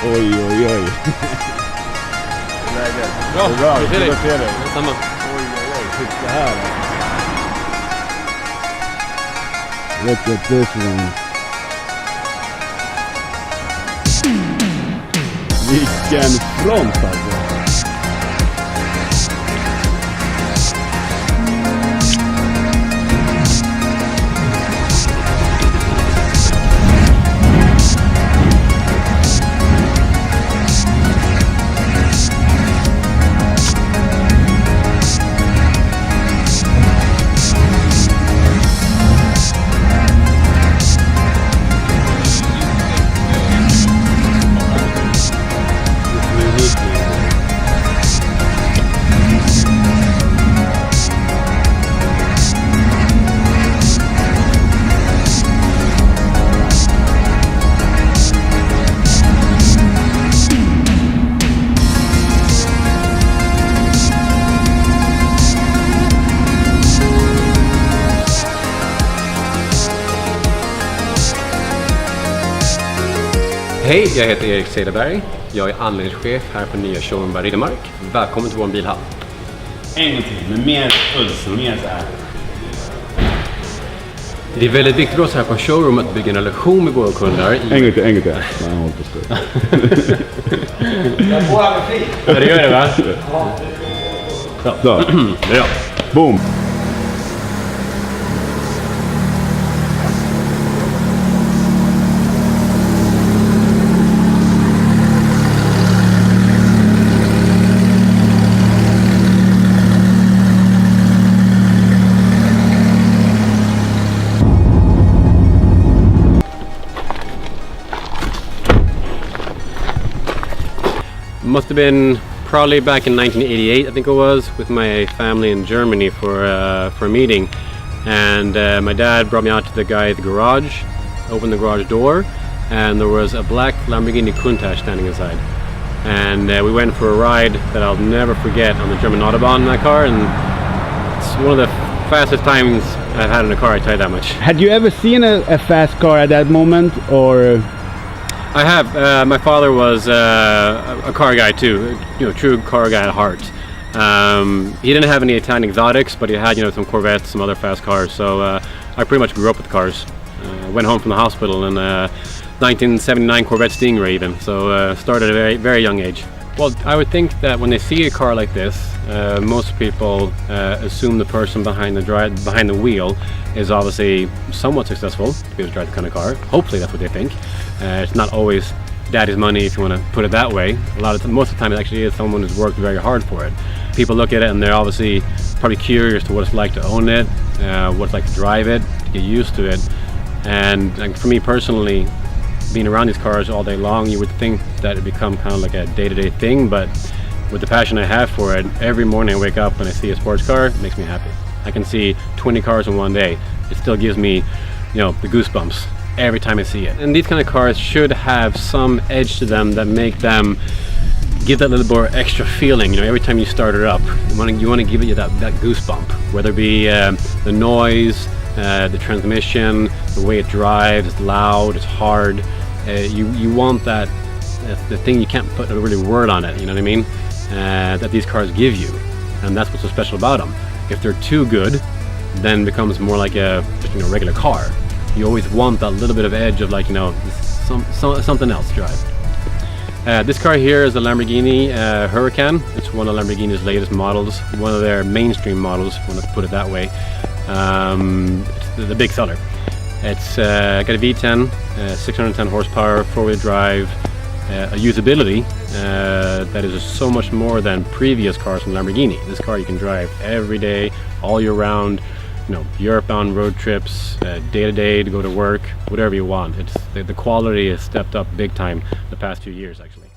Oj, oj, oj. Läget? Bra, Hur ser dig? Detsamma. Oj, oj, oj. Titta här. Look at this one. Vilken front alltså. Hej, jag heter Erik Cederberg. Jag är anläggningschef här på nya showroom by Riddermark. Välkommen till vår bilhall. En gång till, med mer puls och mer så här. Det är väldigt viktigt för oss här på showroom att bygga en relation med våra kunder. En gång till. Man håller på stå. Jag får här fri. Ja, det gör det va? Så. Det är bra. Boom. Must have been probably back in 1988, I think it was, with my family in Germany for a meeting. And my dad brought me out to the guy at the garage, opened the garage door, and there was a black Lamborghini Countach standing inside. And we went for a ride that I'll never forget on the German Autobahn in that car, and it's one of the fastest times I've had in a car, I tell you that much. Had you ever seen a fast car at that moment, or? I have. My father was a car guy too, true car guy at heart. He didn't have any Italian exotics, but he had, some Corvettes, some other fast cars. So I pretty much grew up with cars. Went home from the hospital in 1979 Corvette Stingray even. So started at a very, very young age. Well, I would think that when they see a car like this, most people assume the person behind the wheel is obviously somewhat successful to be able to drive the kind of car. Hopefully that's what they think. It's not always daddy's money, if you want to put it that way. Most of the time it actually is someone who's worked very hard for it. People look at it and they're obviously probably curious to what it's like to own it, what it's like to drive it, to get used to it. And for me personally, being around these cars all day long, you would think that it become kind of like a day-to-day thing, but with the passion I have for it, every morning I wake up and I see a sports car, it makes me happy. I can see 20 cars in one day. It still gives me, the goosebumps every time I see it. And these kind of cars should have some edge to them that make them give that little more extra feeling. Every time you start it up, you want to give it that goosebump, whether it be the noise, the transmission, the way it drives. It's loud, it's hard. You want that, the thing you can't put a really word on it, you know what I mean? That these cars give you, and that's what's so special about them. If they're too good, then it becomes more like just a regular car. You always want that little bit of edge of something else to drive. This car here is a Lamborghini Huracan. It's one of Lamborghini's latest models, one of their mainstream models, if you want to put it that way. It's the big seller. It's got a V10, 610 horsepower, four-wheel drive, a usability that is so much more than previous cars from Lamborghini. This car you can drive every day, all year round, Europe-bound road trips, day-to-day to go to work, whatever you want. The quality has stepped up big time the past few years, actually.